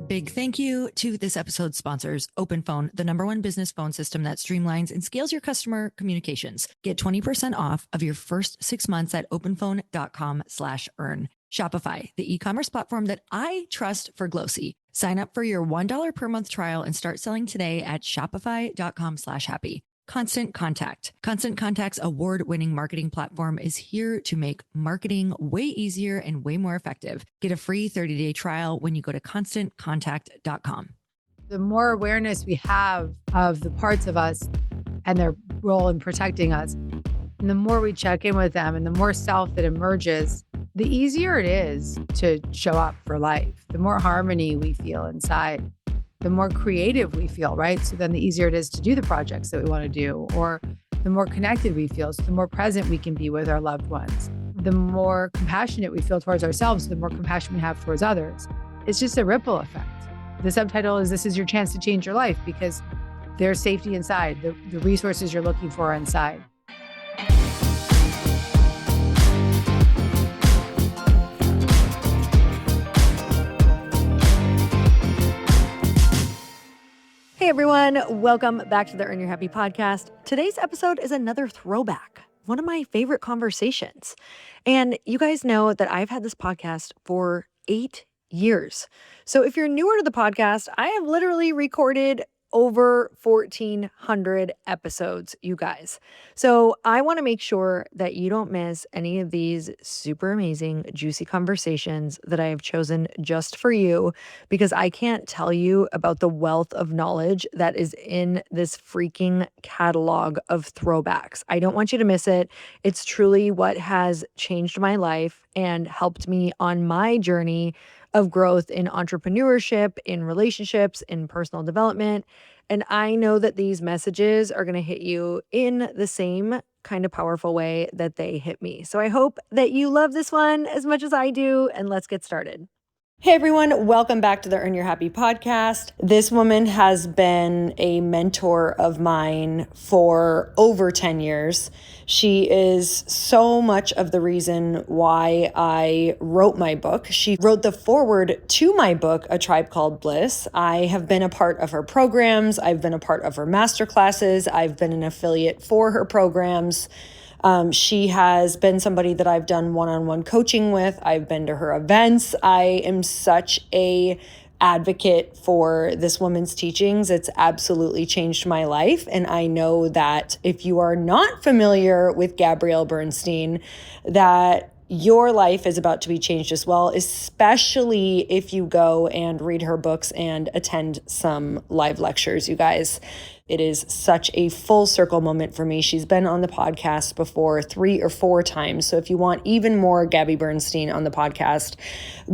Big thank you to this episode's sponsors, OpenPhone, the #1 business phone system that streamlines and scales your customer communications. Get 20% off of your first 6 months at openphone.com/earn. Shopify, the e-commerce platform that I trust for Glossy. Sign up for your $1 per month trial and start selling today at shopify.com/happy. Constant Contact. Constant Contact's award-winning marketing platform is here to make marketing way easier and way more effective. Get a free 30-day trial when you go to constantcontact.com. The more awareness we have of the parts of us and their role in protecting us, and the more we check in with them and the more self that emerges, the easier it is to show up for life. The more harmony we feel inside, the more creative we feel, right? So then the easier it is to do the projects that we want to do, or the more connected we feel, so the more present we can be with our loved ones. The more compassionate we feel towards ourselves, the more compassion we have towards others. It's just a ripple effect. The subtitle is, "This is your chance to change your life," because there's safety inside. The resources you're looking for are inside. Hey everyone, welcome back to the Earn Your Happy podcast. Today's episode is another throwback, one of my favorite conversations. And you guys know that I've had this podcast for 8 years. So if you're newer to the podcast, I have literally recorded over 1,400 episodes, you guys. So I want to make sure that you don't miss any of these super amazing, juicy conversations that I have chosen just for you, because I can't tell you about the wealth of knowledge that is in this freaking catalog of throwbacks. I don't want you to miss it. It's truly what has changed my life and helped me on my journey of growth in entrepreneurship, in relationships, in personal development. And I know that these messages are going to hit you in the same kind of powerful way that they hit me. So I hope that you love this one as much as I do, and let's get started. Hey everyone, welcome back to the Earn Your Happy podcast. This woman has been a mentor of mine for over 10 years. She is so much of the reason why I wrote my book. She wrote the foreword to my book, A Tribe Called Bliss. I have been a part of her programs. I've been a part of her masterclasses. I've been an affiliate for her programs. She has been somebody that I've done one-on-one coaching with. I've been to her events. I am such a advocate for this woman's teachings. It's absolutely changed my life. And I know that if you are not familiar with Gabby Bernstein, that your life is about to be changed as well, especially if you go and read her books and attend some live lectures, you guys. It is such a full circle moment for me. She's been on the podcast before 3 or 4 times. So if you want even more Gabby Bernstein on the podcast,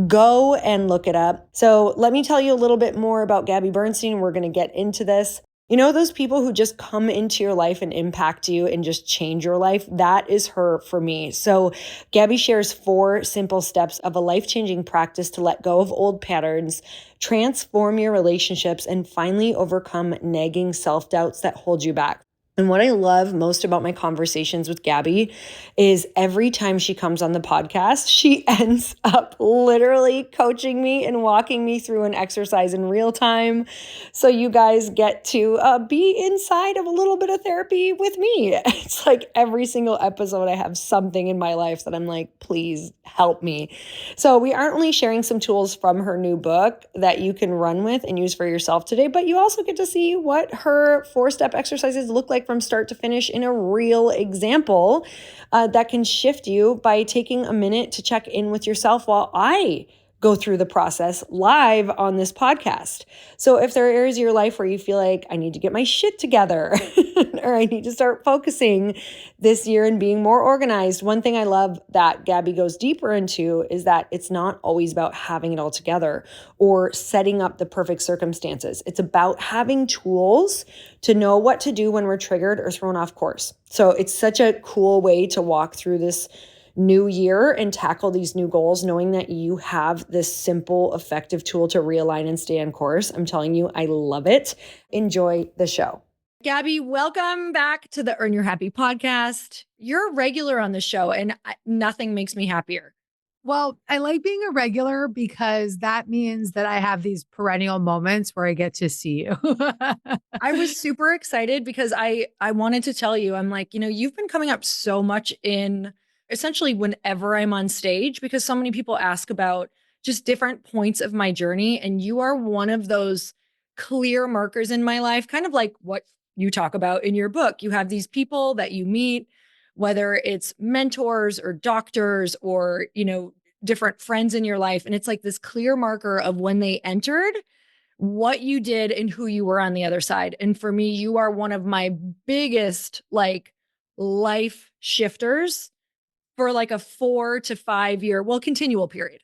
go and look it up. So let me tell you a little bit more about Gabby Bernstein. We're going to get into this. You know, those people who just come into your life and impact you and just change your life? That is her for me. So Gabby shares 4 simple steps of a life-changing practice to let go of old patterns, transform your relationships, and finally overcome nagging self-doubts that hold you back. And what I love most about my conversations with Gabby is every time she comes on the podcast, she ends up literally coaching me and walking me through an exercise in real time. So you guys get to be inside of a little bit of therapy with me. It's like every single episode, I have something in my life that I'm like, please help me. So we aren't only sharing some tools from her new book that you can run with and use for yourself today, but you also get to see what her 4-step exercises look like from start to finish in a real example that can shift you by taking a minute to check in with yourself while I go through the process live on this podcast. So if there are areas of your life where you feel like I need to get my shit together or I need to start focusing this year and being more organized, one thing I love that Gabby goes deeper into is that it's not always about having it all together or setting up the perfect circumstances. It's about having tools to know what to do when we're triggered or thrown off course. So it's such a cool way to walk through this new year and tackle these new goals, knowing that you have this simple, effective tool to realign and stay on course. I'm telling you, I love it. Enjoy the show. Gabby, welcome back to the Earn Your Happy podcast. You're a regular on the show and nothing makes me happier Well, I like being a regular because that means that I have these perennial moments where I get to see you. I was super excited because I wanted to tell you, I'm like, you've been coming up so much in essentially whenever I'm on stage because so many people ask about just different points of my journey. And you are one of those clear markers in my life, kind of like what you talk about in your book. You have these people that you meet, whether it's mentors or doctors or, different friends in your life. And it's like this clear marker of when they entered what you did and who you were on the other side. And for me, you are one of my biggest like life shifters for like a 4 to 5 year, well, continual period.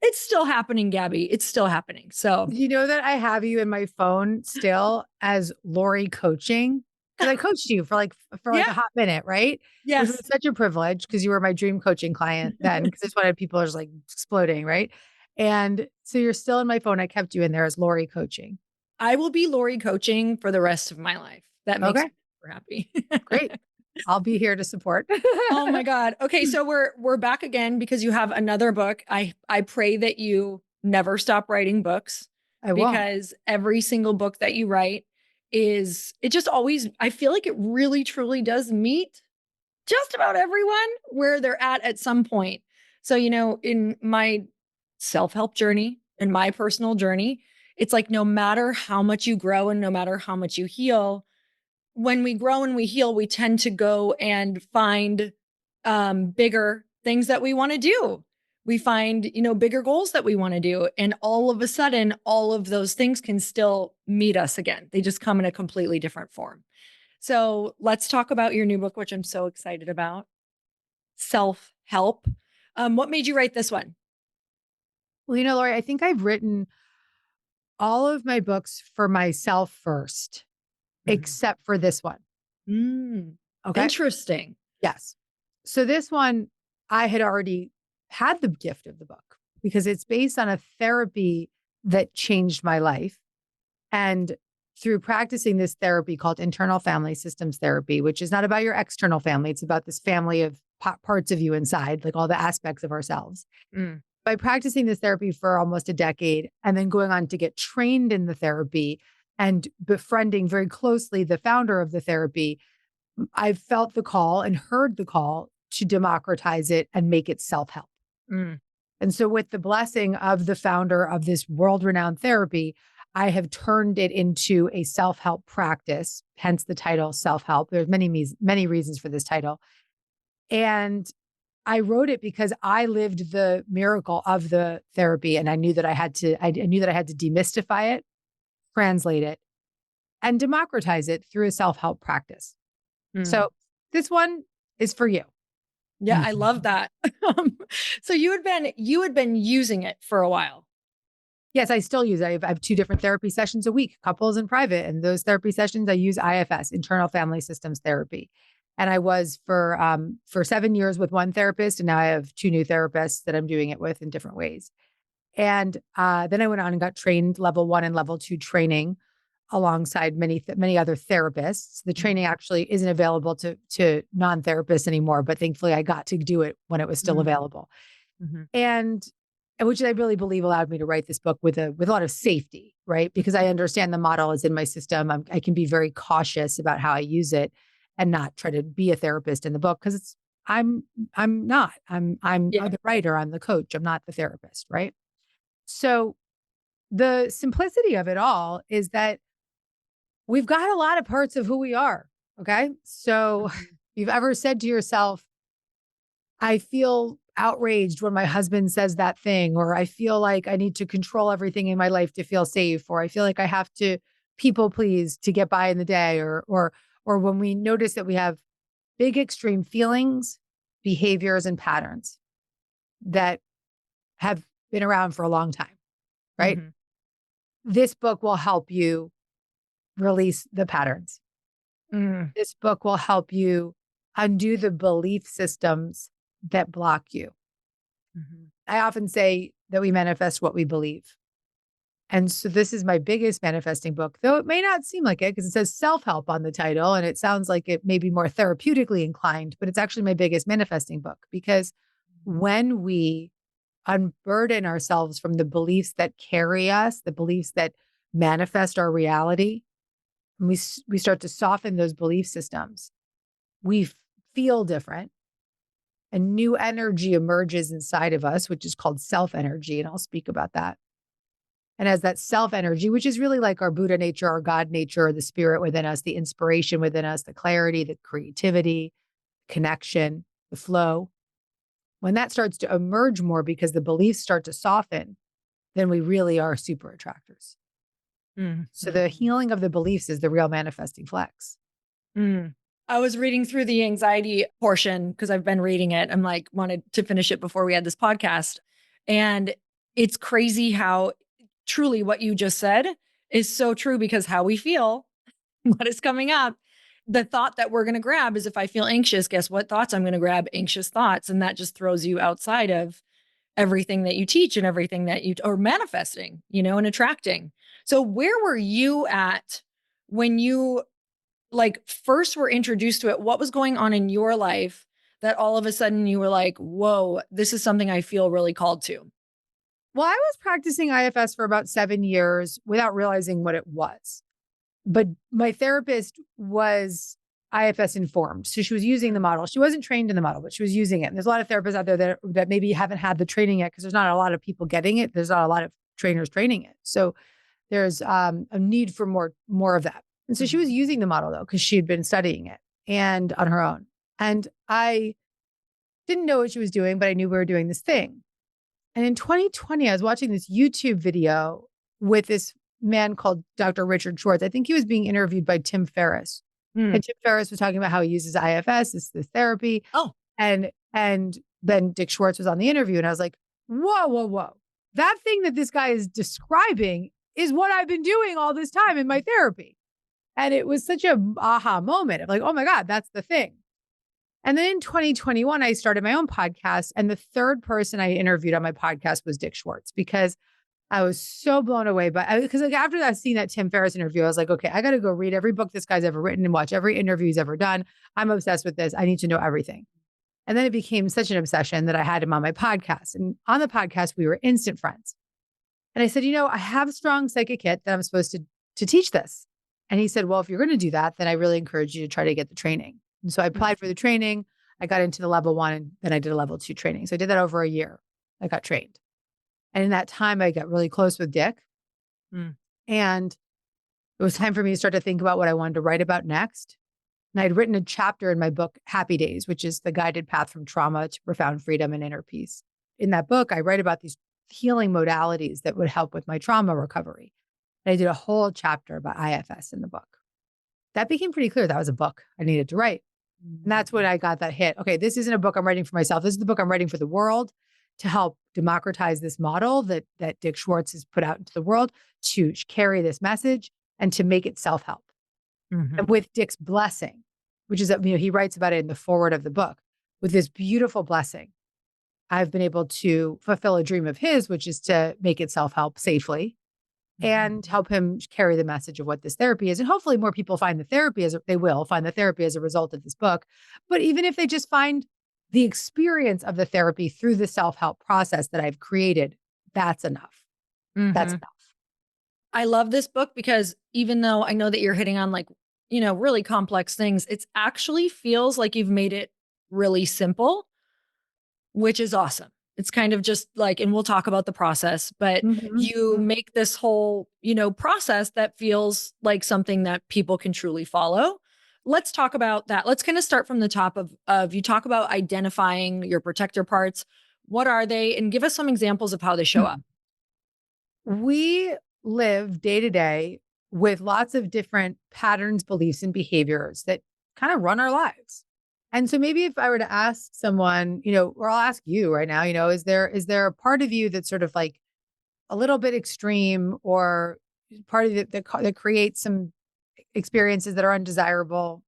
It's still happening, Gabby. It's still happening. So You know that I have you in my phone still as Lori coaching because I coached you for like a yeah, hot minute, right? Which was yes. such a privilege because you were my dream coaching client then because it's what people are just like exploding, right? And so you're still in my phone. I kept you in there as Lori coaching. I will be Lori coaching for the rest of my life. That makes Okay, me super happy. great. I'll be here to support. Oh my God. Okay, so we're back again because you have another book. I pray that you never stop writing books I won't. because every single book that you write is it just always I feel like it really truly does meet just about everyone where they're at some point. So, in my self-help journey, in my personal journey, it's like no matter how much you grow and no matter how much you heal, when we grow and we heal, we tend to go and find bigger things that we want to do. We find, bigger goals that we want to do. And all of a sudden, all of those things can still meet us again. They just come in a completely different form. So let's talk about your new book, which I'm so excited about, Self Help. What made you write this one? Well, Lori, I think I've written all of my books for myself first, Mhm. except for this one. Mm, Okay. interesting. Yes. So this one, I had already had the gift of the book because it's based on a therapy that changed my life. And through practicing this therapy called internal family systems therapy, which is not about your external family, it's about this family of parts of you inside, like all the aspects of ourselves. Mm, By practicing this therapy for almost a decade and then going on to get trained in the therapy and befriending very closely the founder of the therapy, I've felt the call and heard the call to democratize it and make it self help. mm, And so, with the blessing of the founder of this world renowned therapy, I have turned it into a self help practice, hence the title self help. There's many reasons for this title. And I wrote it because I lived the miracle of the therapy and I knew that I knew that I had to demystify it, translate it, and democratize it through a self help practice. mm. So this one is for you. Yeah, I love that. Um, so you had been using it for a while. Yes, I still use it. I have two different therapy sessions a week, couples and private. And those therapy sessions, I use IFS, internal family systems therapy. And I was for 7 years with one therapist, and now I have two new therapists that I'm doing it with in different ways. And then I went on and got trained level 1 and level 2 training alongside many other therapists. The training actually isn't available to non-therapists anymore, but thankfully I got to do it when it was still Mm, available. mhm, And which I really believe allowed me to write this book with a lot of safety, right? Because I understand the model is in my system. I can be very cautious about how I use it and not try to be a therapist in the book because I'm I'm not. I'm yeah. the writer, I'm the coach, I'm not the therapist, right? So the simplicity of it all is that we've got a lot of parts of who we are. Okay. So if Mhm, you've ever said to yourself, I feel outraged when my husband says that thing, or I feel like I need to control everything in my life to feel safe, or I feel like I have to people please to get by in the day, or when we notice that we have big extreme feelings, behaviors, and patterns that have been around for a long time, right? mhm, This book will help you release the patterns. mm, This book will help you undo the belief systems that block you. mhm, I often say that we manifest what we believe. And so this is my biggest manifesting book, though it may not seem like it because it says self help on the title and it sounds like it may be more therapeutically inclined, but it's actually my biggest manifesting book because when we unburden ourselves from the beliefs that carry us, the beliefs that manifest our reality, and we start to soften those belief systems, we feel different. A new energy emerges inside of us, which is called self energy. And I'll speak about that. And as that self energy, which is really like our Buddha nature, our God nature, the spirit within us, the inspiration within us, the clarity, the creativity, connection, the flow, when that starts to emerge more because the beliefs start to soften, then we really are super attractors. So the healing of the beliefs is the real manifesting flex. I was reading through the anxiety portion because I've been reading it. I'm like, wanted to finish it before we had this podcast. And it's crazy how truly what you just said is so true, because how we feel, what is coming up, the thought that we're going to grab is, if I feel anxious, guess what thoughts I'm going to grab? Anxious thoughts. And that just throws you outside of everything that you teach and everything that you are manifesting, and attracting. So where were you at when you first were introduced to it? What was going on in your life that all of a sudden you were like, whoa, this is something I feel really called to? Well, I was practicing IFS for about 7 years without realizing what it was. But my therapist was IFS informed. So she was using the model. She wasn't trained in the model, but she was using it. And there's a lot of therapists out there that maybe haven't had the training yet, because there's not a lot of people getting it. There's not a lot of trainers training it. So there's a need for more of that. And so she was using the model, though, because she had been studying it and on her own. And I didn't know what she was doing, but I knew we were doing this thing. And in 2020, I was watching this YouTube video with this man called Dr. Richard Schwartz. I think he was being interviewed by Tim Ferriss. And Tim Ferriss was talking about how he uses IFS, this therapy. Oh. And then Dick Schwartz was on the interview, and I was like, whoa. That thing that this guy is describing is what I've been doing all this time in my therapy. And it was such a aha moment of like, oh my God, that's the thing. And then in 2021, I started my own podcast. And the third person I interviewed on my podcast was Dick Schwartz, because I was so blown away because after that, seeing that Tim Ferriss interview, I was like, okay, I got to go read every book this guy's ever written and watch every interview he's ever done. I'm obsessed with this. I need to know everything. And then it became such an obsession that I had him on my podcast. And on the podcast, we were instant friends. And I said, I have a strong psychic hit that I'm supposed to teach this. And he said, well, if you're going to do that, then I really encourage you to try to get the training. And so I applied for the training. I got into the level 1, and then I did a level 2 training. So I did that over a year. I got trained. And in that time, I got really close with Dick. And it was time for me to start to think about what I wanted to write about next. And I'd written a chapter in my book, Happy Days, which is the guided path from trauma to profound freedom and inner peace. In that book, I write about these healing modalities that would help with my trauma recovery. And I did a whole chapter about IFS in the book. That became pretty clear. That was a book I needed to write. And that's when I got that hit. Okay, this isn't a book I'm writing for myself. This is the book I'm writing for the world, to help democratize this model that Dick Schwartz has put out into the world, to carry this message and to make it self-help. And with Dick's blessing, which is, he writes about it in the foreword of the book, with this beautiful blessing, I've been able to fulfill a dream of his, which is to make it self-help safely and help him carry the message of what this therapy is. And hopefully more people find the therapy they will find the therapy as a result of this book. But even if they just find the experience of the therapy through the self-help process that I've created, that's enough. That's enough. I love this book because even though I know that you're hitting on really complex things, it actually feels like you've made it really simple, which is awesome. It's kind of just and we'll talk about the process, but you make this whole, process that feels like something that people can truly follow. Let's talk about that. Let's kind of start from the top of you talk about identifying your protector parts. What are they? And give us some examples of how they show up. We live day to day with lots of different patterns, beliefs, and behaviors that kind of run our lives. And so maybe if I were to ask someone, or I'll ask you right now, is there a part of you that's sort of like a little bit extreme, or part of it that creates some experiences that are undesirable?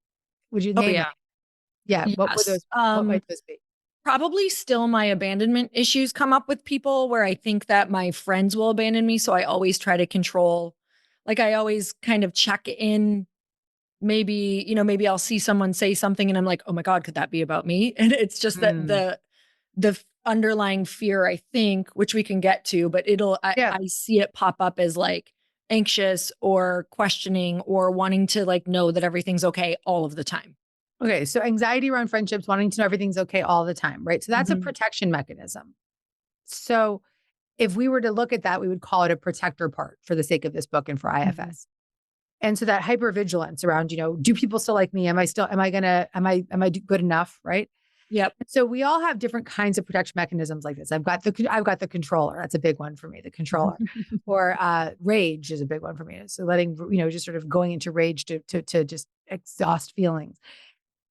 Would you name it? Yeah. Yes. What would those? What might those be? Probably still my abandonment issues come up with people, where I think that my friends will abandon me. So I always try to control, I always kind of check in. Maybe I'll see someone say something and I'm like, oh my God, could that be about me? And it's just that the underlying fear, I think, which we can get to, but I see it pop up as like anxious or questioning or wanting to like know that everything's okay all of the time. Okay. So anxiety around friendships, wanting to know everything's okay all the time, right? So that's a protection mechanism. So if we were to look at that, we would call it a protector part for the sake of this book and for IFS. And so that hypervigilance around, do people still like me? Am I good enough? Right. Yep. So we all have different kinds of protection mechanisms like this. I've got the controller. That's a big one for me, the controller. Or rage is a big one for me. So letting, just sort of going into rage to just exhaust feelings.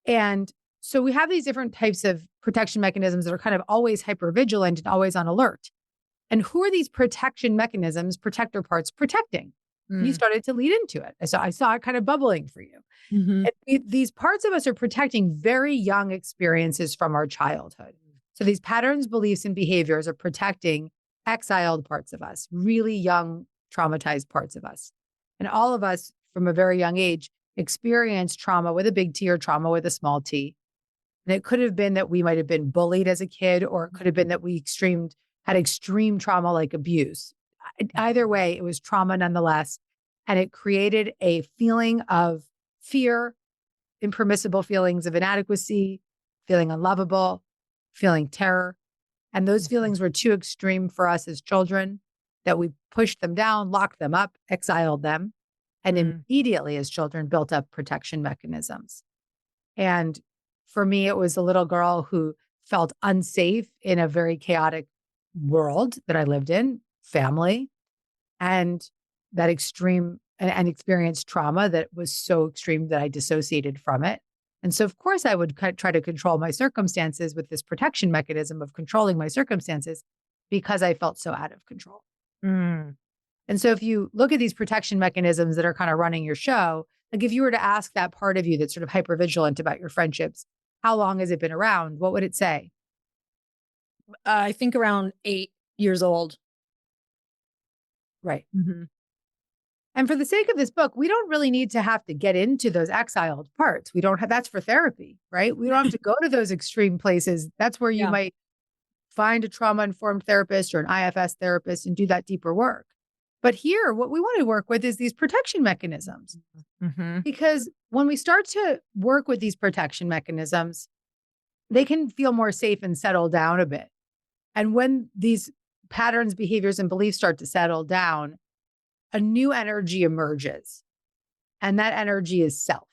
And so we have these different types of protection mechanisms that are kind of always hypervigilant and always on alert. And who are these protection mechanisms, protector parts protecting? You started to lead into it. I saw it kind of bubbling for you. And these parts of us are protecting very young experiences from our childhood. So these patterns, beliefs, and behaviors are protecting exiled parts of us, really young, traumatized parts of us. And all of us from a very young age experience trauma with a big T or trauma with a small t. And it could have been that we might have been bullied as a kid, or it could have been that we had extreme trauma like abuse. Either way, it was trauma nonetheless. And it created a feeling of fear, impermissible feelings of inadequacy, feeling unlovable, feeling terror. And those feelings were too extreme for us as children that we pushed them down, locked them up, exiled them, and immediately as children built up protection mechanisms. And for me, it was a little girl who felt unsafe in a very chaotic world that I lived in, family, and that extreme and experienced trauma that was so extreme that I dissociated from it. And so, of course, I would try to control my circumstances with this protection mechanism of controlling my circumstances because I felt so out of control. And so if you look at these protection mechanisms that are kind of running your show, like if you were to ask that part of you that's sort of hypervigilant about your friendships, how long has it been around? What would it say? I think around 8 years old. Right. And for the sake of this book, we don't really need to have to get into those exiled parts. We don't have, that's for therapy, right? We don't have to go to those extreme places. That's where you might find a trauma-informed therapist or an IFS therapist and do that deeper work. But here, what we want to work with is these protection mechanisms. Because when we start to work with these protection mechanisms, they can feel more safe and settle down a bit. And when these patterns, behaviors, and beliefs start to settle down, a new energy emerges. And that energy is self.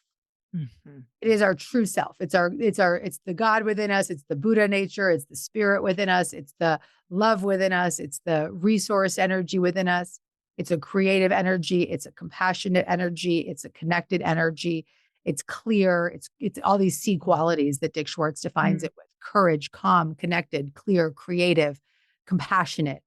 It is our true self. It's the God within us. It's the Buddha nature. It's the spirit within us. It's the love within us. It's the resource energy within us. It's a creative energy. It's a compassionate energy. It's a connected energy. It's clear. It's all these C qualities that Dick Schwartz defines it with: courage, calm, connected, clear, creative, compassionate.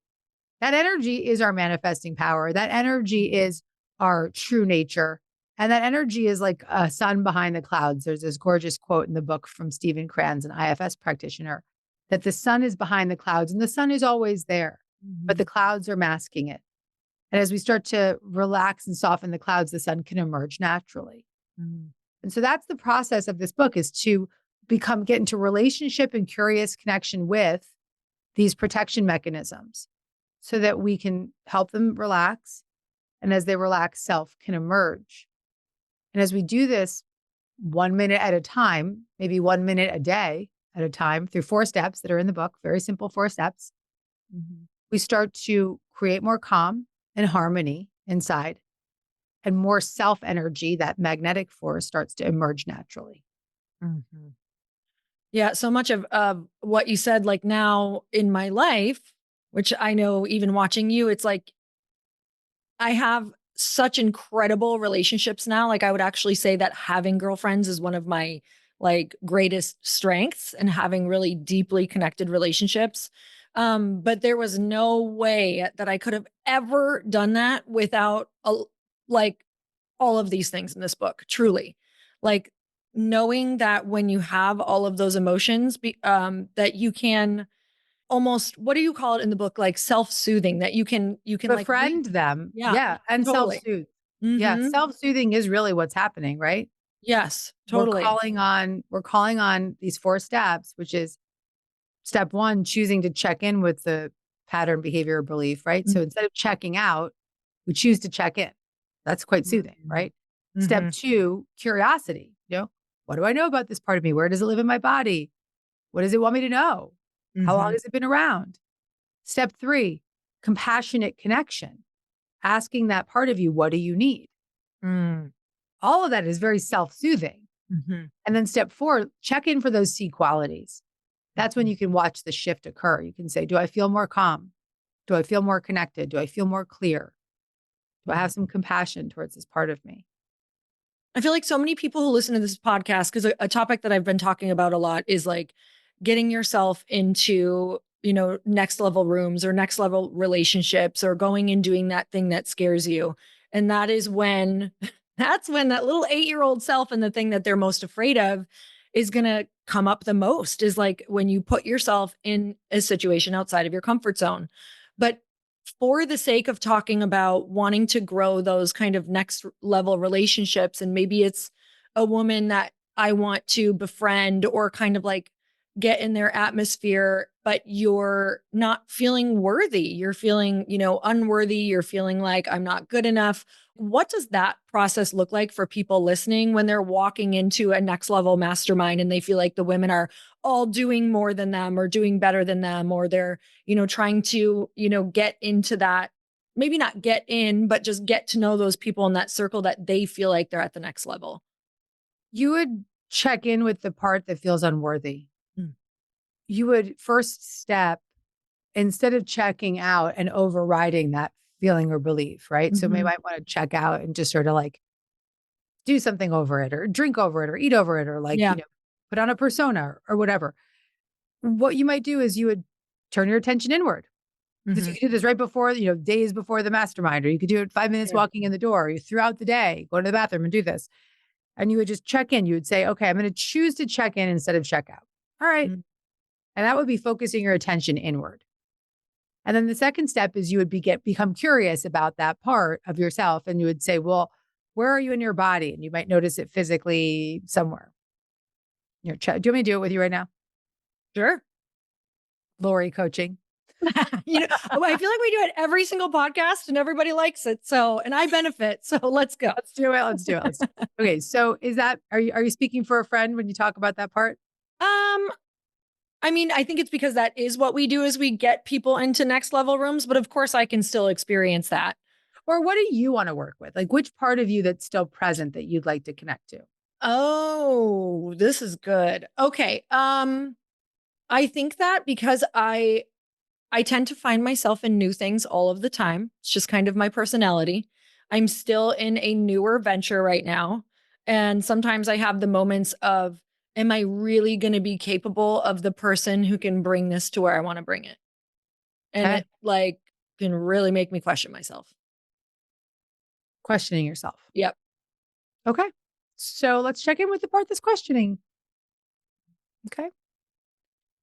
That energy is our manifesting power. That energy is our true nature. And that energy is like a sun behind the clouds. There's this gorgeous quote in the book from Stephen Kranz, an IFS practitioner, that the sun is behind the clouds and the sun is always there, but the clouds are masking it. And as we start to relax and soften the clouds, the sun can emerge naturally. And so that's the process of this book, is to get into relationship and curious connection with these protection mechanisms so that we can help them relax. And as they relax, self can emerge. And as we do this 1 minute at a time, maybe 1 minute a day at a time, through 4 steps that are in the book, very simple 4 steps, we start to create more calm and harmony inside, and more self energy. That magnetic force starts to emerge naturally. Yeah, so much of what you said, like now in my life, which I know even watching you, it's like I have such incredible relationships now. Like I would actually say that having girlfriends is one of my like greatest strengths, and having really deeply connected relationships. But there was no way that I could have ever done that without like all of these things in this book, truly. Like knowing that when you have all of those emotions, that you can almost, what do you call it in the book? Like self-soothing, that you can Befriend them. Yeah, And totally. self-soothe. Yeah. Self-soothing is really what's happening, right? Yes, totally. We're calling on these 4 steps, which is Step one, choosing to check in with the pattern, behavior, or belief, right? So instead of checking out, we choose to check in. That's quite soothing, right? Step two, curiosity. What do I know about this part of me? Where does it live in my body? What does it want me to know? How long has it been around? Step three, compassionate connection. Asking that part of you, what do you need? All of that is very self-soothing. And then step four, check in for those C qualities. That's when you can watch the shift occur. You can say, do I feel more calm? Do I feel more connected? Do I feel more clear? Do I have some compassion towards this part of me? I feel like so many people who listen to this podcast, because a topic that I've been talking about a lot is like getting yourself into, next level rooms or next level relationships or going and doing that thing that scares you. And that is when, that's when that little 8-year-old self and the thing that they're most afraid of is going to come up the most, is like when you put yourself in a situation outside of your comfort zone. But for the sake of talking about wanting to grow those kind of next level relationships, and maybe it's a woman that I want to befriend or kind of like get in their atmosphere, but you're not feeling worthy. You're feeling, unworthy. You're feeling like I'm not good enough. What does that process look like for people listening when they're walking into a next level mastermind and they feel like the women are all doing more than them or doing better than them, or they're, trying to, get into that, maybe not get in, but just get to know those people in that circle that they feel like they're at the next level? You would check in with the part that feels unworthy. Mm. You would first step, instead of checking out and overriding that feeling or belief, right? So we might want to check out and just sort of like do something over it or drink over it or eat over it or like, Yeah. put on a persona or whatever. What you might do is you would turn your attention inward. Because you could do this right before, days before the mastermind, or you could do it 5 minutes walking in the door, or throughout the day, go to the bathroom and do this. And you would just check in. You would say, okay, I'm going to choose to check in instead of check out. All right. And that would be focusing your attention inward. And then the second step is you would become curious about that part of yourself. And you would say, well, where are you in your body? And you might notice it physically somewhere. Do you want me to do it with you right now? Sure. Lori coaching. I feel like we do it every single podcast and everybody likes it. So, and I benefit. So let's go. Let's do it. Okay. So are you speaking for a friend when you talk about that part? I think it's because that is what we do, is we get people into next level rooms, but of course I can still experience that. Or what do you want to work with? Like which part of you that's still present that you'd like to connect to? Oh, this is good. Okay. I think that because I tend to find myself in new things all of the time. It's just kind of my personality. I'm still in a newer venture right now. And sometimes I have the moments of, am I really going to be capable of the person who can bring this to where I want to bring it? And Okay. it like can really make me question myself. Questioning yourself. Yep. Okay. So let's check in with the part that's questioning. Okay.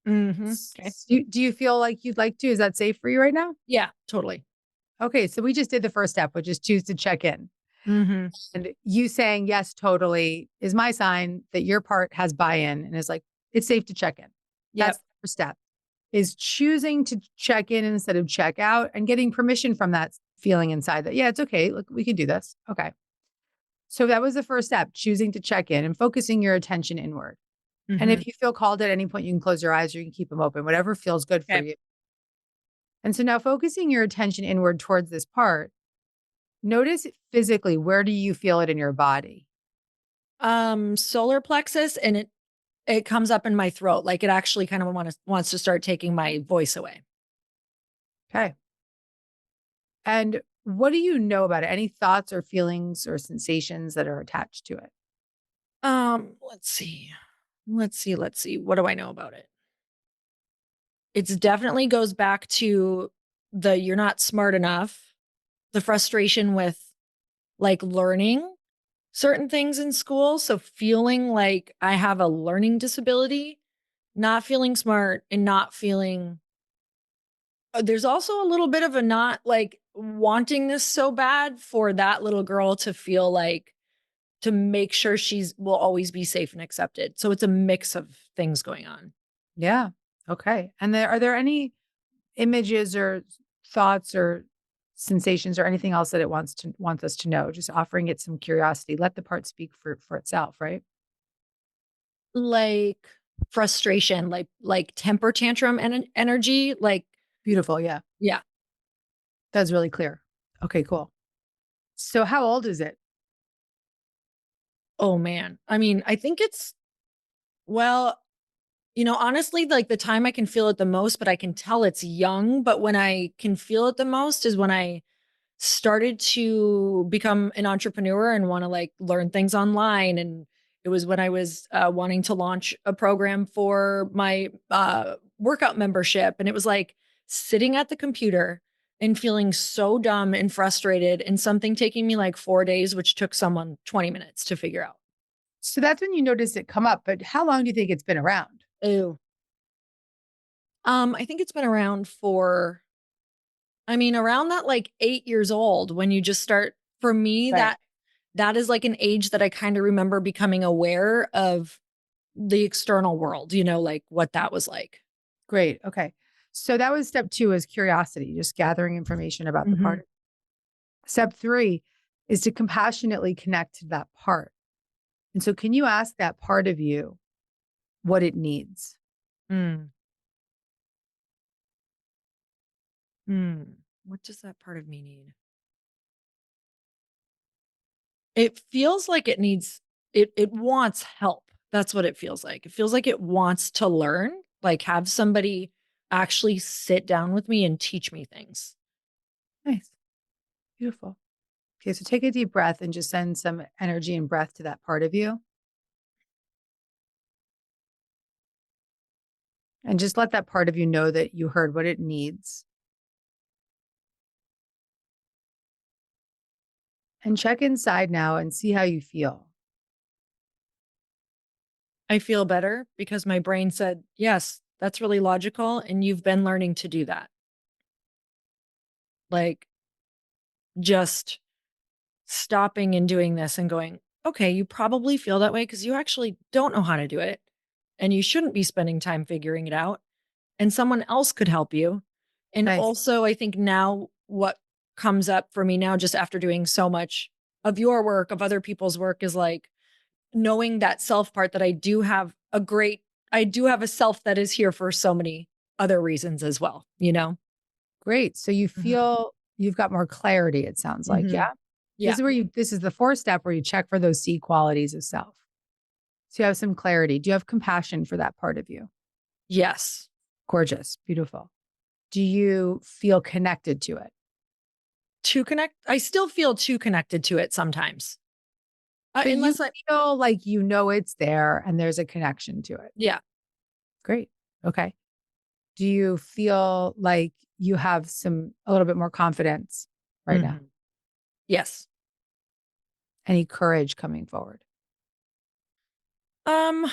Okay. Do you feel like you'd like to? Is that safe for you right now? Yeah, totally. Okay. So we just did the first step, which is choose to check in. And you saying yes, totally is my sign that your part has buy-in and is like, it's safe to check in. That's the first step, is choosing to check in instead of check out and getting permission from that feeling inside that, yeah, it's okay. Look, we can do this. Okay. So that was the first step, choosing to check in and focusing your attention inward. And if you feel called at any point, you can close your eyes or you can keep them open, whatever feels good for you. And so now focusing your attention inward towards this part, notice physically, where do you feel it in your body? Solar plexus, and it comes up in my throat. Like it actually kind of wants to start taking my voice away. Okay. And what do you know about it? Any thoughts or feelings or sensations that are attached to it? Let's see. What do I know about it? It's definitely goes back to the you're not smart enough, the frustration with like learning certain things in school. So feeling like I have a learning disability, not feeling smart and not feeling. There's also a little bit of a not like wanting this so bad for that little girl to feel like, to make sure she's will always be safe and accepted. So it's a mix of things going on. Yeah. Okay. And are there any images or thoughts or sensations or anything else that it wants us to know? Just offering it some curiosity. Let the part speak for itself, right? Like frustration, like temper tantrum energy, like Beautiful. Yeah. yeah. That's really clear. Okay, cool. So how old is it? Oh man. I mean, I think it's well, honestly, like the time I can feel it the most, but I can tell it's young. But when I can feel it the most is when I started to become an entrepreneur and want to like learn things online. And it was when I was wanting to launch a program for my workout membership. And it was like sitting at the computer and feeling so dumb and frustrated and something taking me like 4 days, which took someone 20 minutes to figure out. So that's when you notice it come up, but how long do you think it's been around? Ew. I think it's been around for, I mean, around that like 8 years old when you just start, for me, Right. that is like an age that I kind of remember becoming aware of the external world, like what that was like. Great. Okay. So that was step 2 is curiosity, just gathering information about the Mhm. part. Step 3 is to compassionately connect to that part. And so can you ask that part of you what it needs? Mm. Mm. What does that part of me need? It feels like it wants help. That's what it feels like. It feels like it wants to learn, like have somebody actually sit down with me and teach me things. Nice. Beautiful. Okay. So take a deep breath and just send some energy and breath to that part of you. And just let that part of you know that you heard what it needs. And check inside now and see how you feel. I feel better because my brain said, "Yes, that's really logical and you've been learning to do that." Like just stopping and doing this and going, "Okay, you probably feel that way because you actually don't know how to do it and you shouldn't be spending time figuring it out and someone else could help you." And Nice. also, I think now what comes up for me now just after doing so much of your work, of other people's work is like knowing that self part that I do have a self that is here for so many other reasons as well, you know? Great. So you Mhm. feel you've got more clarity, it sounds like. Mhm. Yeah. Yeah. This is the 4th step where you check for those C qualities of self. So you have some clarity. Do you have compassion for that part of you? Yes. Gorgeous. Beautiful. Do you feel connected to it? I still feel too connected to it sometimes. But you Unless I feel like you know it's there and there's a connection to it. yeah. Great. Okay. Do you feel like you have a little bit more confidence right now? Mhm. Yes. Any courage coming forward? Um,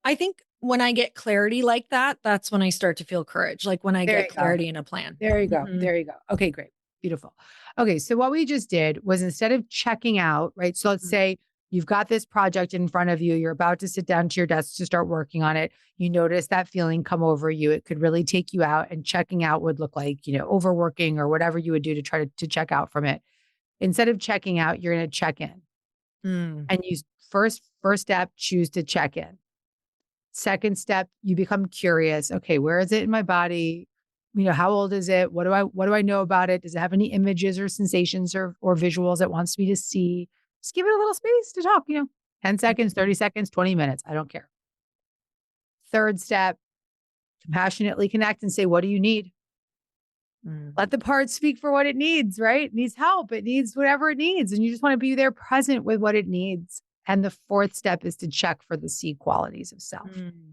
I think when I get clarity like that, that's when I start to feel courage, like when I There get you go. clarity in a plan. There you go. Mhm. There you go. Okay, great. Beautiful. Okay, so what we just did was instead of checking out, right? So let's Mm. say you've got this project in front of you, you're about to sit down to your desk to start working on it. You notice that feeling come over you. It could really take you out, and checking out would look like, overworking or whatever you would do to try to check out from it. Instead of checking out, you're going to check in. Mm. And you first step, choose to check in. Second step, you become curious. Okay, where is it in my body? How old is it? What do I know about it? Does it have any images or sensations or visuals it wants me to see? Just give it a little space to talk, 10 seconds, 30 seconds, 20 minutes. I don't care. Third step, compassionately connect and say, what do you need? Mm. Let the part speak for what it needs, right? It needs help. It needs whatever it needs. And you just want to be there present with what it needs. And the fourth step is to check for the C qualities of self. Mm.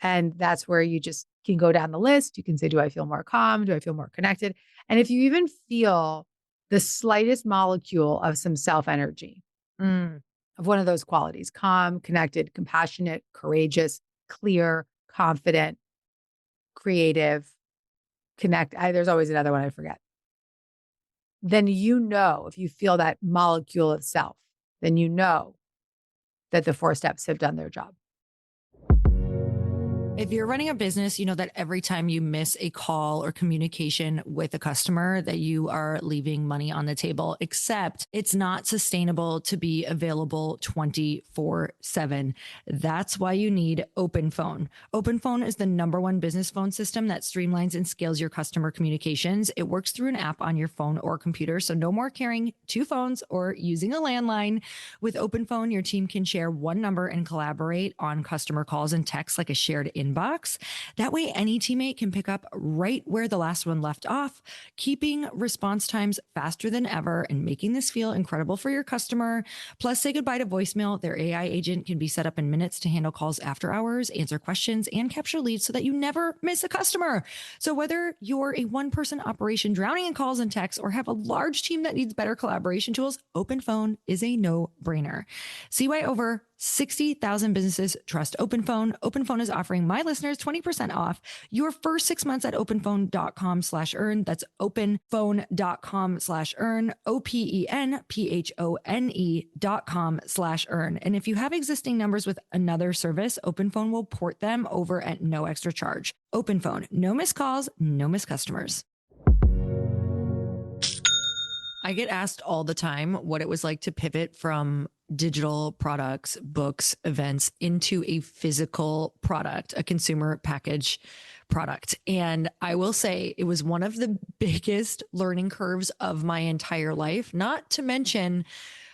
And that's where you just can go down the list. You can say, do I feel more calm? Do I feel more connected? And if you even feel the slightest molecule of some self energy Mm. of one of those qualities, calm, connected, compassionate, courageous, clear, confident, creative, there's always another one I forget. Then if you feel that molecule of self, then you know that the 4 steps have done their job. If you're running a business, you know that every time you miss a call or communication with a customer, that you are leaving money on the table, except it's not sustainable to be available 24/7. That's why you need OpenPhone. OpenPhone is the #1 business phone system that streamlines and scales your customer communications. It works through an app on your phone or computer, so no more carrying 2 phones or using a landline. With OpenPhone, your team can share one number and collaborate on customer calls and texts like a shared inbox. That way, any teammate can pick up right where the last one left off, keeping response times faster than ever and making this feel incredible for your customer. Plus, say goodbye to voicemail. Their AI agent can be set up in minutes to handle calls after hours, answer questions, and capture leads so that you never miss a customer. So whether you're a one-person operation drowning in calls and texts or have a large team that needs better collaboration tools, OpenPhone is a no-brainer. See why over 60,000 businesses trust OpenPhone. OpenPhone is offering my listeners 20% off your first 6 months at openphone.com/earn. That's openphone.com/earn, openphone.com/earn. And if you have existing numbers with another service, OpenPhone will port them over at no extra charge. OpenPhone, no missed calls, no missed customers. I get asked all the time what it was like to pivot from digital products, books, events into a physical product, a consumer package product. And I will say it was one of the biggest learning curves of my entire life, not to mention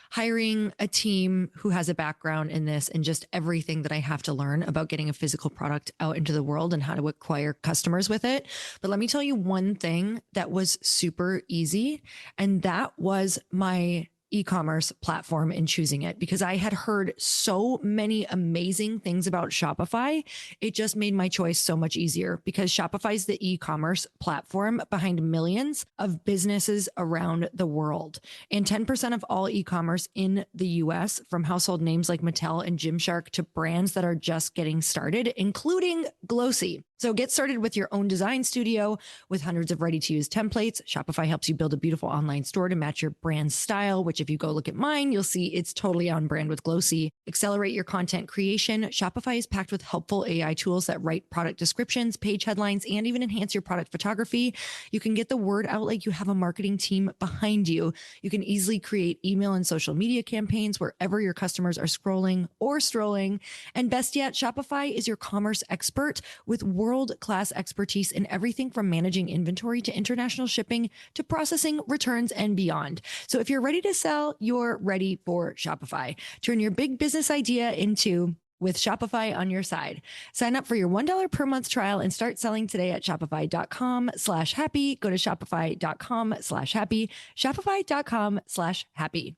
hiring a team who has a background in this and just everything that I have to learn about getting a physical product out into the world and how to acquire customers with it. But let me tell you one thing that was super easy, and that was my e-commerce platform and choosing it, because I had heard so many amazing things about Shopify. It just made my choice so much easier, because Shopify is the e-commerce platform behind millions of businesses around the world. And 10% of all e-commerce in the US, from household names like Mattel and Gymshark to brands that are just getting started, including Glossy. So get started with your own design studio with hundreds of ready-to-use templates. Shopify helps you build a beautiful online store to match your brand's style, which if you go look at mine, you'll see it's totally on brand with Glossy. Accelerate your content creation. Shopify is packed with helpful AI tools that write product descriptions, page headlines, and even enhance your product photography. You can get the word out like you have a marketing team behind you. You can easily create email and social media campaigns wherever your customers are scrolling or strolling. And best yet, Shopify is your commerce expert with world-class expertise in everything from managing inventory to international shipping to processing returns and beyond. So if you're ready to sell, you're ready for Shopify. Turn your big business idea into with Shopify on your side. Sign up for your $1 per month trial and start selling today at shopify.com/happy. Go to shopify.com/happy, shopify.com/happy.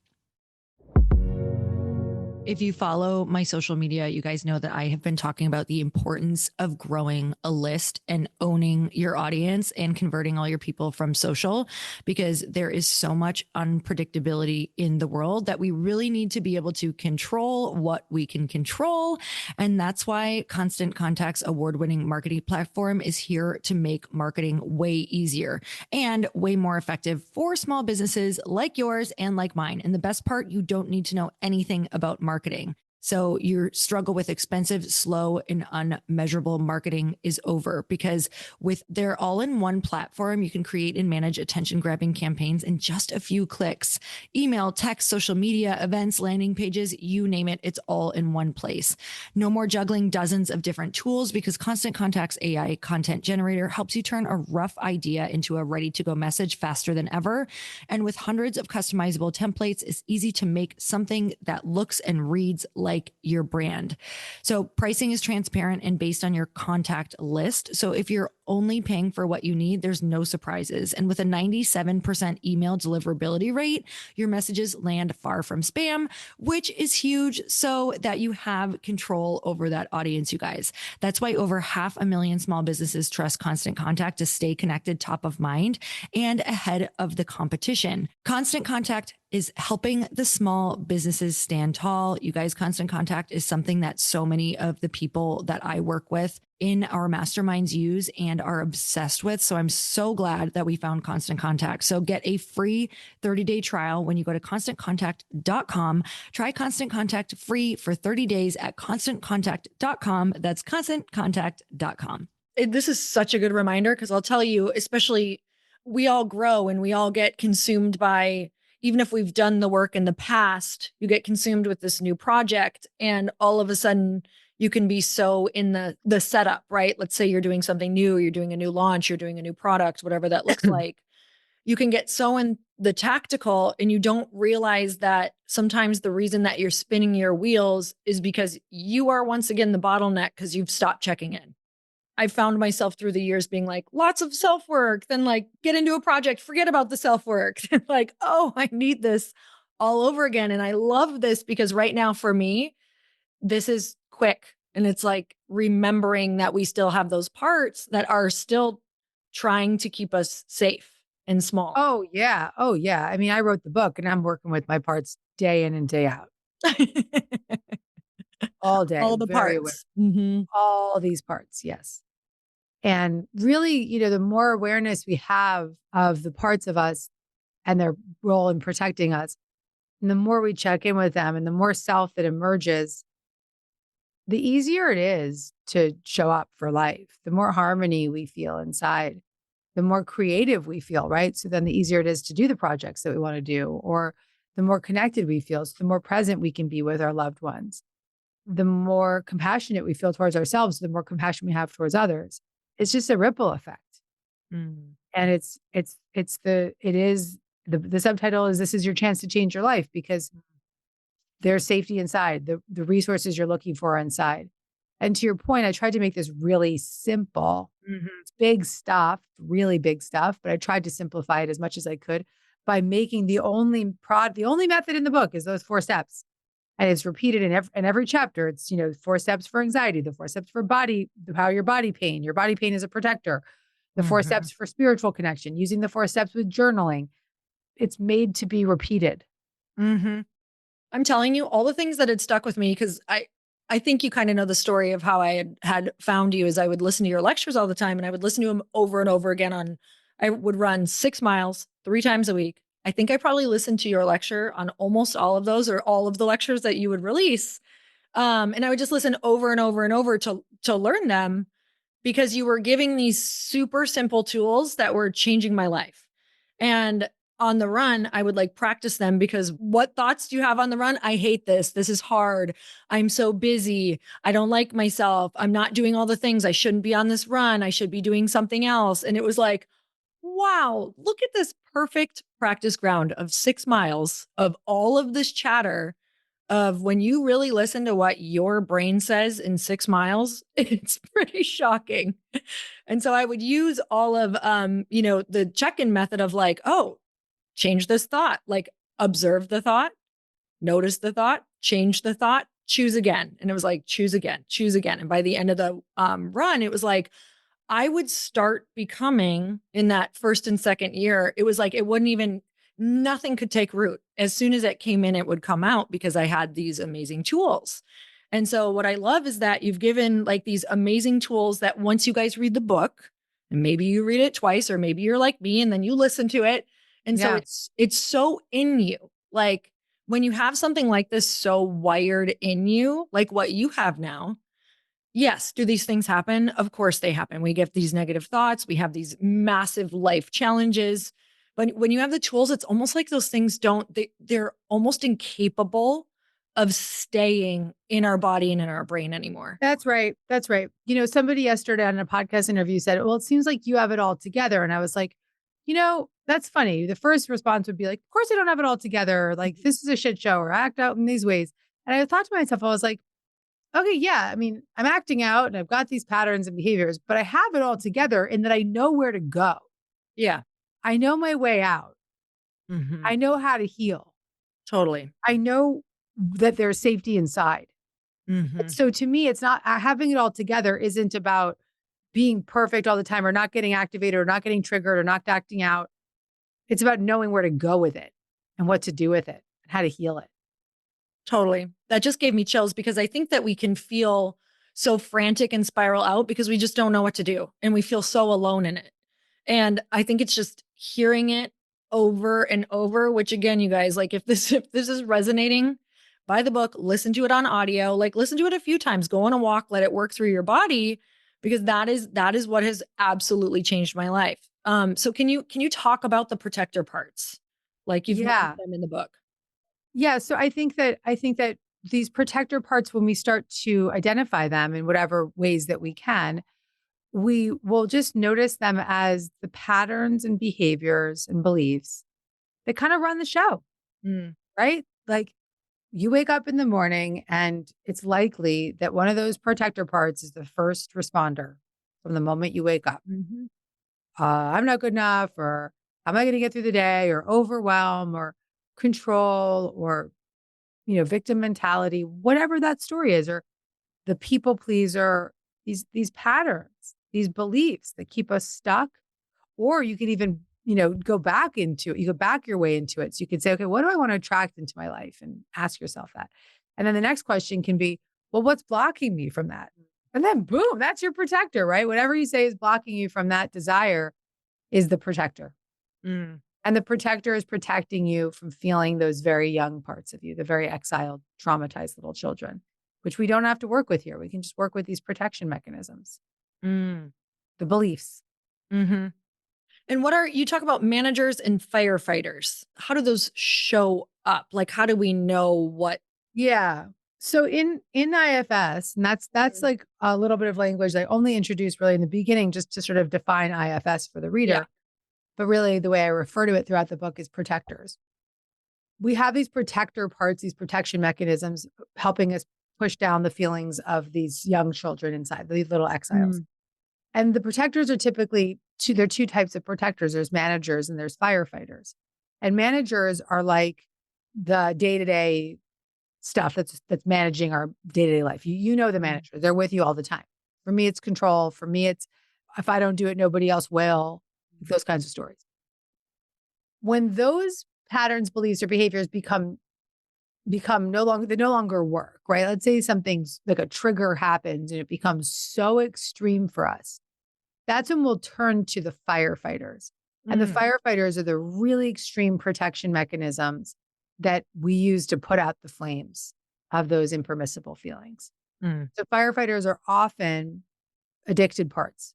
If you follow my social media, you guys know that I have been talking about the importance of growing a list and owning your audience and converting all your people from social, because there is so much unpredictability in the world that we really need to be able to control what we can control. And that's why Constant Contact's award-winning marketing platform is here to make marketing way easier and way more effective for small businesses like yours and like mine. And the best part, you don't need to know anything about marketing. So your struggle with expensive, slow, and unmeasurable marketing is over, because with their all-in-one platform, you can create and manage attention-grabbing campaigns in just a few clicks. Email, text, social media, events, landing pages, you name it, it's all in one place. No more juggling dozens of different tools, because Constant Contact's AI content generator helps you turn a rough idea into a ready-to-go message faster than ever. And with hundreds of customizable templates, it's easy to make something that looks and reads like your brand. So pricing is transparent and based on your contact list. So if you're only paying for what you need, there's no surprises. And with a 97% email deliverability rate, your messages land far from spam, which is huge, so that you have control over that audience, you guys. That's why over 500,000 small businesses trust Constant Contact to stay connected, top of mind, and ahead of the competition. Constant Contact is helping the small businesses stand tall. You guys, Constant Contact is something that so many of the people that I work with in our masterminds use and are obsessed with. So I'm so glad that we found Constant Contact. So get a free 30-day trial when you go to constantcontact.com. Try Constant Contact free for 30 days at constantcontact.com. That's constantcontact.com. This is such a good reminder because I'll tell you, especially we all grow and we all get consumed by, even if we've done the work in the past, you get consumed with this new project and all of a sudden you can be so in the setup, right? Let's say you're doing something new, you're doing a new launch, you're doing a new product, whatever that looks like. You can get so in the tactical and you don't realize that sometimes the reason that you're spinning your wheels is because you are once again the bottleneck because you've stopped checking in. I found myself through the years being like, lots of self work, then like get into a project, forget about the self work. Like, oh, I need this all over again. And I love this because right now for me, this is quick. And it's like remembering that we still have those parts that are still trying to keep us safe and small. Oh, yeah. Oh, yeah. I mean, I wrote the book and I'm working with my parts day in and day out, all day. All the Very aware. parts. Mm-hmm. All these parts. Yes. And really, the more awareness we have of the parts of us and their role in protecting us, and the more we check in with them and the more self that emerges, the easier it is to show up for life, the more harmony we feel inside, the more creative we feel, right? So then the easier it is to do the projects that we want to do, or the more connected we feel. So the more present we can be with our loved ones, the more compassionate we feel towards ourselves, the more compassion we have towards others. It's just a ripple effect. Mm. And the subtitle is "This is your chance to change your life," because there's safety inside, the resources you're looking for are inside. And to your point, I tried to make this really simple. Mm-hmm. It's big stuff, really big stuff, but I tried to simplify it as much as I could by making the only method in the book is those 4 steps. And it's repeated in every chapter. It's, 4 steps for anxiety, the 4 steps for your body pain is a protector, the 4 steps for spiritual connection, using the 4 steps with journaling. It's made to be repeated. Mm-hmm. I'm telling you all the things that had stuck with me because I think you kind of know the story of how I had found you as I would listen to your lectures all the time and I would listen to them over and over again I would run 6 miles 3 times a week. I think I probably listened to your lecture on almost all of those or all of the lectures that you would release. And I would just listen over and over and over to learn them because you were giving these super simple tools that were changing my life. And on the run, I would like practice them because what thoughts do you have on the run? I hate this. This is hard. I'm so busy. I don't like myself. I'm not doing all the things. I shouldn't be on this run. I should be doing something else. And it was like, wow, look at this perfect practice ground of 6 miles of all of this chatter of when you really listen to what your brain says in 6 miles, it's pretty shocking. And so I would use all of, the check-in method of like, oh, change this thought, like observe the thought, notice the thought, change the thought, choose again. And it was like, choose again, choose again. And by the end of the run, it was like, I would start becoming in that first and second year. It was like, nothing could take root. As soon as it came in, it would come out because I had these amazing tools. And so what I love is that you've given like these amazing tools that once you guys read the book, and maybe you read it twice, or maybe you're like me and then you listen to it. And so it's so in you. Like when you have something like this so wired in you, like what you have now, yes, do these things happen? Of course they happen. We get these negative thoughts. We have these massive life challenges. But when you have the tools, it's almost like those things they're almost incapable of staying in our body and in our brain anymore. That's right. That's right. Somebody yesterday on a podcast interview said, well, it seems like you have it all together. And I was like, that's funny. The first response would be like, of course I don't have it all together. Like, this is a shit show, or I act out in these ways. And I thought to myself, I was like, okay, yeah. I mean, I'm acting out and I've got these patterns and behaviors, but I have it all together in that I know where to go. Yeah. I know my way out. Mm-hmm. I know how to heal. Totally. I know that there's safety inside. Mm-hmm. So to me, it's not having it all together isn't about being perfect all the time or not getting activated or not getting triggered or not acting out. It's about knowing where to go with it. and what to do with it and how to heal it. Totally. That just gave me chills because I think that we can feel so frantic and spiral out because we just don't know what to do and we feel so alone in it. And I think it's just hearing it over and over, which again, you guys, like if this is resonating, buy the book, listen to it on audio, like listen to it a few times, go on a walk, let it work through your body because that is what has absolutely changed my life. So can you talk about the protector parts? Like you've mentioned Yeah. them in the book. Yeah. So I think that these protector parts, when we start to identify them in whatever ways that we can, we will just notice them as the patterns and behaviors and beliefs that kind of run the show, Mm, right? Like you wake up in the morning and it's likely that one of those protector parts is the first responder from the moment you wake up. mhm, I'm not good enough, or am I going to get through the day, or overwhelm, or control, or victim mentality, whatever that story is, or the people pleaser, these patterns, these beliefs that keep us stuck. Or you can even, go back into it. You go back your way into it. So you could say, okay, what do I want to attract into my life? And ask yourself that. And then the next question can be, well, what's blocking me from that? And then boom, that's your protector, right? Whatever you say is blocking you from that desire is the protector. mm. And the protector is protecting you from feeling those very young parts of you, the very exiled, traumatized little children, which we don't have to work with here. We can just work with these protection mechanisms, Mm, the beliefs. mhm. And what are you talk about managers and firefighters? How do those show up? Like, how do we know what? Yeah. So in IFS, and that's Mm. like a little bit of language I only introduced really in the beginning, just to sort of define IFS for the Yeah. reader. But really, the way I refer to it throughout the book is protectors. We have these protector parts, these protection mechanisms helping us push down the feelings of these young children inside, these little exiles. Mm, And the protectors are typically there are two types of protectors. There's managers and there's firefighters. And managers are like the day-to-day stuff that's managing our day-to-day life. You know the mm, manager. They're with you all the time. For me, it's control. For me, it's if I don't do it, nobody else will. Those kinds of stories. When those patterns, beliefs, or behaviors become no longer they no longer work, right? Let's say something's like a trigger happens and it becomes so extreme for us. That's when we'll turn to the firefighters. And the mm, firefighters are the really extreme protection mechanisms that we use to put out the flames of those impermissible feelings. mm, So firefighters are often addicted parts,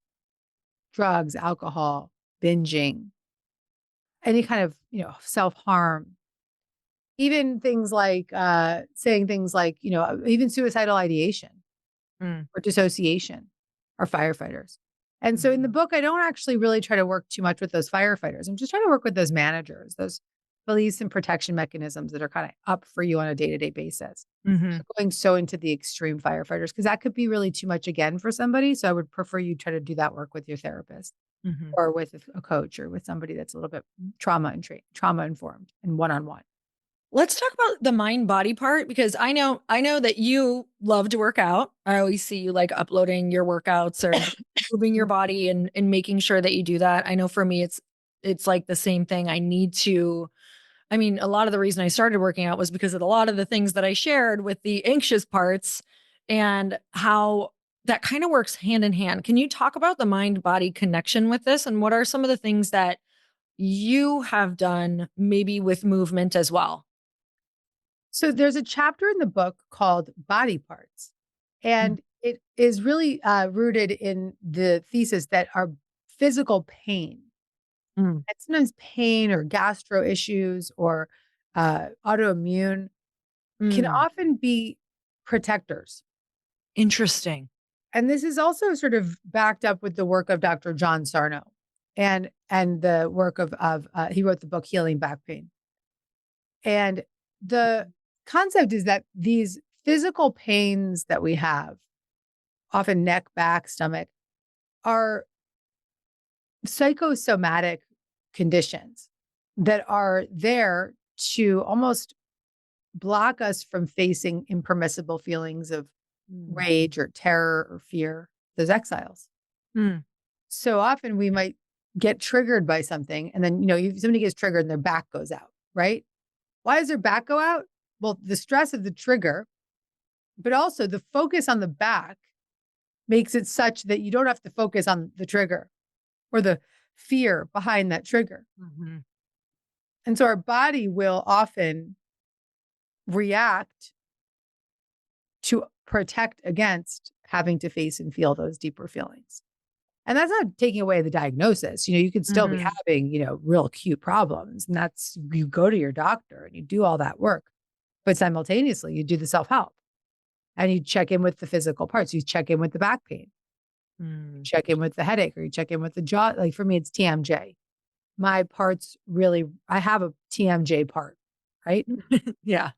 drugs, alcohol, binging, any kind of, self-harm, even things like saying things like, even suicidal ideation mm, or dissociation are firefighters. And so in the mhm, book, I don't actually really try to work too much with those firefighters. I'm just trying to work with those managers, those beliefs and protection mechanisms that are kind of up for you on a day-to-day basis. mhm, Not going so into the extreme firefighters, because that could be really too much again for somebody. So I would prefer you try to do that work with your therapist mhm. or with a coach or with somebody that's a little bit trauma informed and one-on-one. Let's talk about the mind body part because I know that you love to work out. I always see you like uploading your workouts or moving your body and making sure that you do that. I know for me it's like the same thing. I need to I mean, a lot of the reason I started working out was because of a lot of the things that I shared with the anxious parts and how that kind of works hand in hand. Can you talk about the mind body connection with this? And what are some of the things that you have done maybe with movement as well? So there's a chapter in the book called Body Parts, Mm, and it is really rooted in the thesis that our physical pain, mm, and sometimes pain or gastro issues or autoimmune, can mm. often be protectors. Interesting. And this is also sort of backed up with the work of Dr. John Sarno and the work of he wrote the book Healing Back Pain. And the concept is that these physical pains that we have, often neck, back, stomach, are psychosomatic conditions that are there to almost block us from facing impermissible feelings of Mm, rage or terror or fear, those exiles. mm, So often we might get triggered by something, and then, somebody gets triggered and their back goes out, right? Why does their back go out? Well, the stress of the trigger, but also the focus on the back makes it such that you don't have to focus on the trigger or the fear behind that trigger. Mhm. And so our body will often react to protect against having to face and feel those deeper feelings. And that's not taking away the diagnosis. You could still be having, real acute problems. And that's, you go to your doctor and you do all that work. But simultaneously, you do the self-help and you check in with the physical parts. You check in with the back pain, check in with the headache, or you check in with the jaw. Like for me, it's TMJ. My parts really, I have a TMJ part, right? Yeah.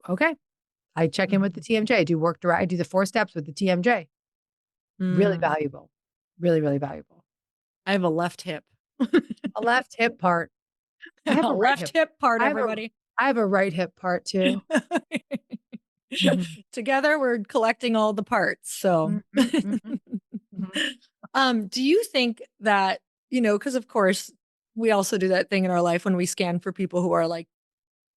Okay. I check in with the TMJ. I do work direct. I do the 4 steps with the TMJ. Really valuable. Really, really valuable. I have a left hip. A left hip part. I have a right left hip part, everybody. I have a right hip part too. Together, we're collecting all the parts. So, do you think that, because of course, we also do that thing in our life when we scan for people who are like,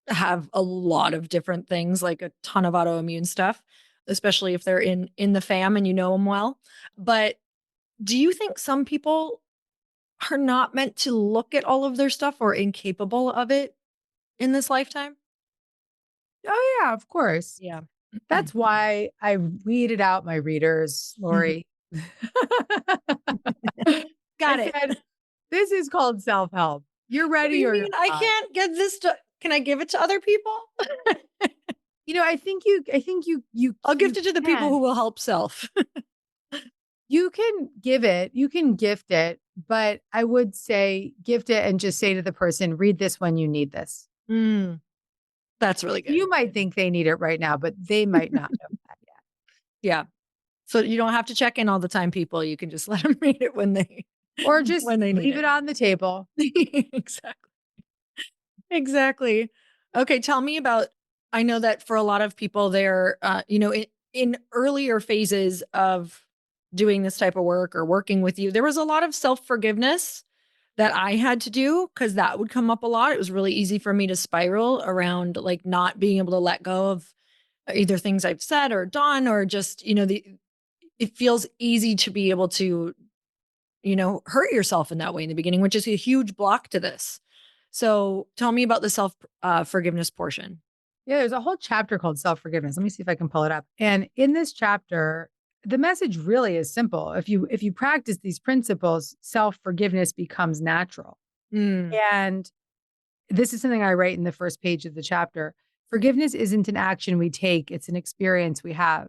have a lot of different things, like a ton of autoimmune stuff, especially if they're in the fam and you know them well. But do you think some people are not meant to look at all of their stuff or incapable of it in this lifetime? Oh yeah, of course. Yeah. That's why I weeded out my readers, Lori. Got I it. said, this is called self-help. You're ready or you're I not. can't get this to, can I give it to other people? I think you I'll gift it to the people who will help self. You can you can gift it, but I would say gift it and just say to the person, read this when you need this. That's really good. You might think they need it right now, but they might not know that yet. Yeah. So you don't have to check in all the time, people. You can just let them read it when they Or just when they need leave it on the table. Exactly. Exactly. Okay, tell me about, I know that for a lot of people they're in earlier phases of doing this type of work or working with you, there was a lot of self-forgiveness that I had to do because that would come up a lot. It was really easy for me to spiral around like not being able to let go of either things I've said or done, or just, it feels easy to be able to, hurt yourself in that way in the beginning, which is a huge block to this. So tell me about the self forgiveness portion. Yeah, there's a whole chapter called self-forgiveness. Let me see if I can pull it up. And in this chapter, the message really is simple. If you practice these principles, self-forgiveness becomes natural. And this is something I write in the first page of the chapter. Forgiveness isn't an action we take, it's an experience we have.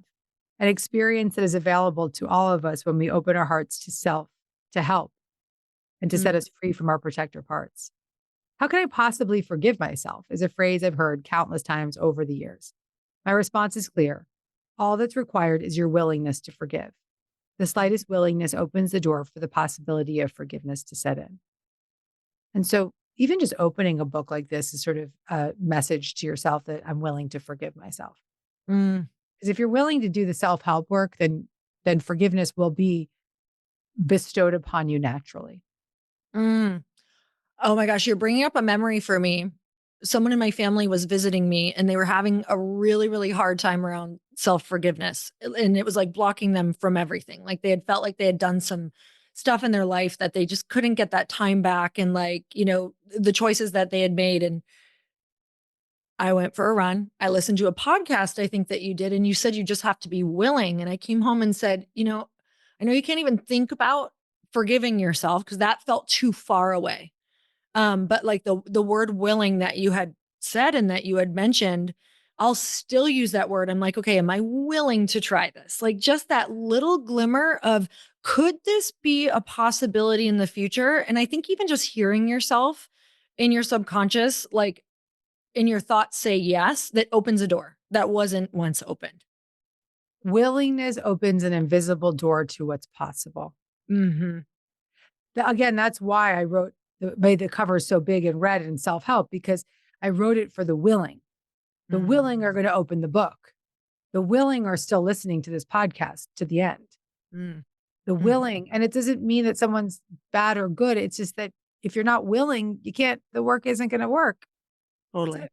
An experience that is available to all of us when we open our hearts to self, to help, and to set us free from our protector parts. How can I possibly forgive myself? Is a phrase I've heard countless times over the years. My response is clear. All that's required is your willingness to forgive. The slightest willingness opens the door for the possibility of forgiveness to set in. And so even just opening a book like this is sort of a message to yourself that I'm willing to forgive myself. Because if you're willing to do the self-help work, then forgiveness will be bestowed upon you naturally. Oh my gosh, you're bringing up a memory for me. Someone in my family was visiting me and they were having a really, really hard time around self-forgiveness. And it was like blocking them from everything. Like they had felt like they had done some stuff in their life that they just couldn't get that time back. And like, the choices that they had made. And I went for a run. I listened to a podcast, I think that you did, and you said you just have to be willing. And I came home and said, I know you can't even think about forgiving yourself because that felt too far away. But like the word willing that you had said and that you had mentioned, I'll still use that word. I'm like, okay, am I willing to try this? Like just that little glimmer of, could this be a possibility in the future? And I think even just hearing yourself in your subconscious, like in your thoughts say yes, that opens a door that wasn't once opened. Willingness opens an invisible door to what's possible. Again, that's why I wrote made the cover so big and red in self-help, because I wrote it for the willing. The willing are going to open the book. The willing are still listening to this podcast to the end. The willing, and it doesn't mean that someone's bad or good. It's just that if you're not willing, the work isn't going to work. Totally.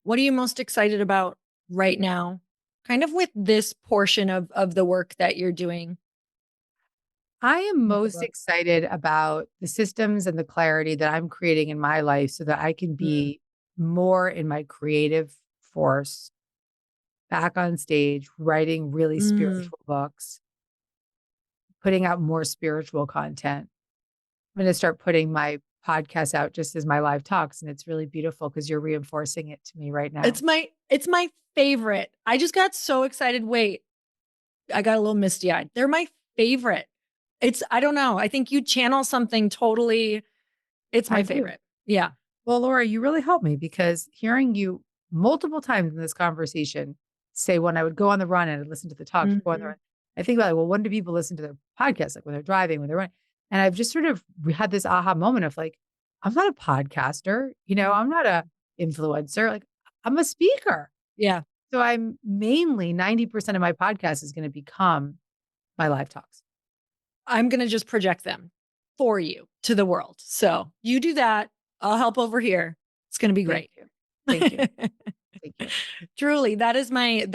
What are you most excited about right now? Kind of with this portion of the work that you're doing. I am With the most book. excited about the systems and the clarity that I'm creating in my life so that I can Mm. be more in my creative force, back on stage, writing really Mm. spiritual books, putting out more spiritual content. I'm going to start putting my podcast out just as my live talks. And it's really beautiful because you're reinforcing it to me right now. It's my favorite. I just got so excited. Wait, I got a little misty-eyed. They're my favorite. I don't know. I think you channel something totally. It's I my do. favorite. Yeah. Well, Laura, you really helped me because hearing you multiple times in this conversation say when I would go on the run and I'd listen to the talks, go on the Mhm. run, I think about, like, well, when do people listen to their podcasts? Like when they're driving, when they're running. And I've just sort of had this aha moment of like, I'm not a podcaster, I'm not a influencer. Like I'm a speaker. Yeah. So I'm mainly 90% of my podcast is going to become my live talks. I'm going to just project them for you to the world. So you do that. I'll help over here. It's going to be Thank great. you. Thank you. Thank you. Truly, that is my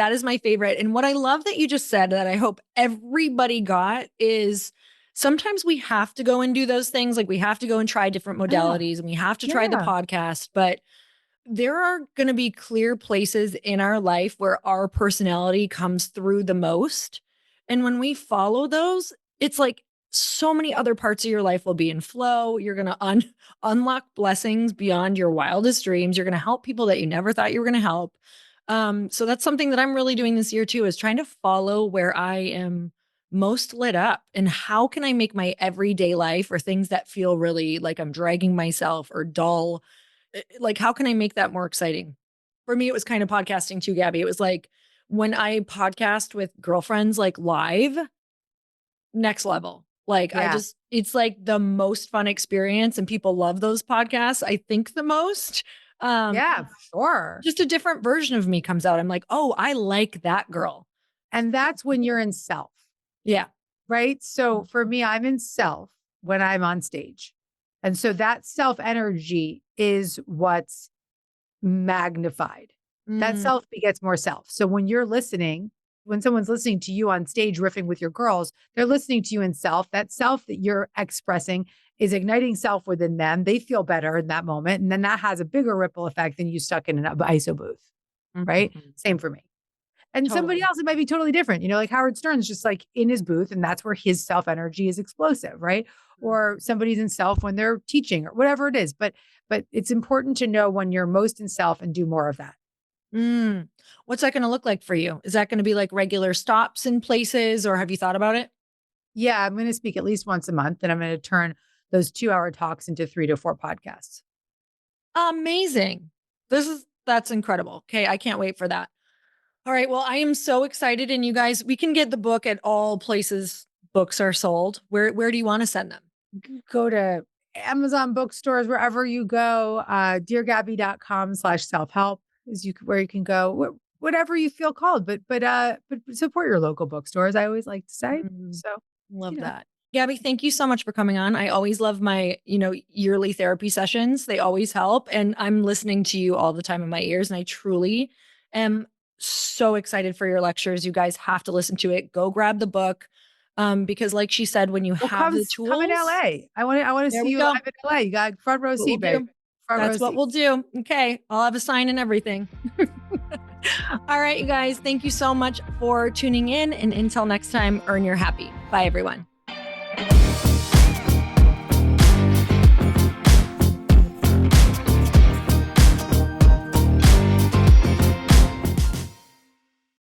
favorite. And what I love that you just said that I hope everybody got is sometimes we have to go and do those things. Like we have to go and try different Yeah. modalities and we have to try the Yeah. podcast, but there are going to be clear places in our life where our personality comes through the most. And when we follow those, it's like so many other parts of your life will be in flow. You're going to unlock blessings beyond your wildest dreams. You're going to help people that you never thought you were going to help. So that's something that I'm really doing this year too, is trying to follow where I am most lit up and how can I make my everyday life or things that feel really like I'm dragging myself or dull, like how can I make that more exciting? For me, it was kind of podcasting too, Gabby. It was like when I podcast with girlfriends, like live, next level. Like Yeah. it's like the most fun experience and people love those podcasts. I think the most. Um, Yeah, for sure. just a different version of me comes out. I'm like, oh, I like that girl. And that's when you're in self, Yeah. right? So for me, I'm in self when I'm on stage. And so that self energy is what's magnified. That Mm, self begets more self. So when you're listening, when someone's listening to you on stage riffing with your girls, they're listening to you in self. That self that you're expressing is igniting self within them. They feel better in that moment. And then that has a bigger ripple effect than you stuck in an ISO booth, right? mhm. Same for me. And somebody Totally. else, it might be totally different. Like Howard Stern's just like in his booth, and that's where his self energy is explosive, right? Or somebody's in self when they're teaching or whatever it is. But it's important to know when you're most in self and do more of that. Mm. What's that going to look like for you? Is that going to be like regular stops in places or have you thought about it? Yeah, I'm going to speak at least once a month, and I'm going to turn those 2-hour talks into 3 to 4 podcasts. Amazing. That's incredible. Okay. I can't wait for that. All right. Well, I am so excited. And you guys, we can get the book at all places books are sold. Where do you want to send them? Go to Amazon bookstores, wherever you go. Deargabby.com/self-help is where you can go, whatever you feel called. But support your local bookstores. I always like to say. Mm, So, love you know, that. Gabby, thank you so much for coming on. I always love my, yearly therapy sessions. They always help. And I'm listening to you all the time in my ears. And I truly am so excited for your lectures. You guys have to listen to it. Go grab the book. Because like she said, when you well, have come the come in tools, LA. I want to there see we you go. live in LA. You got front row What we'll seat, baby. do. Front row That's what seat. we'll do. Okay. I'll have a sign and everything. All right, you guys. Thank you so much for tuning in. And until next time, earn your happy. Bye, everyone.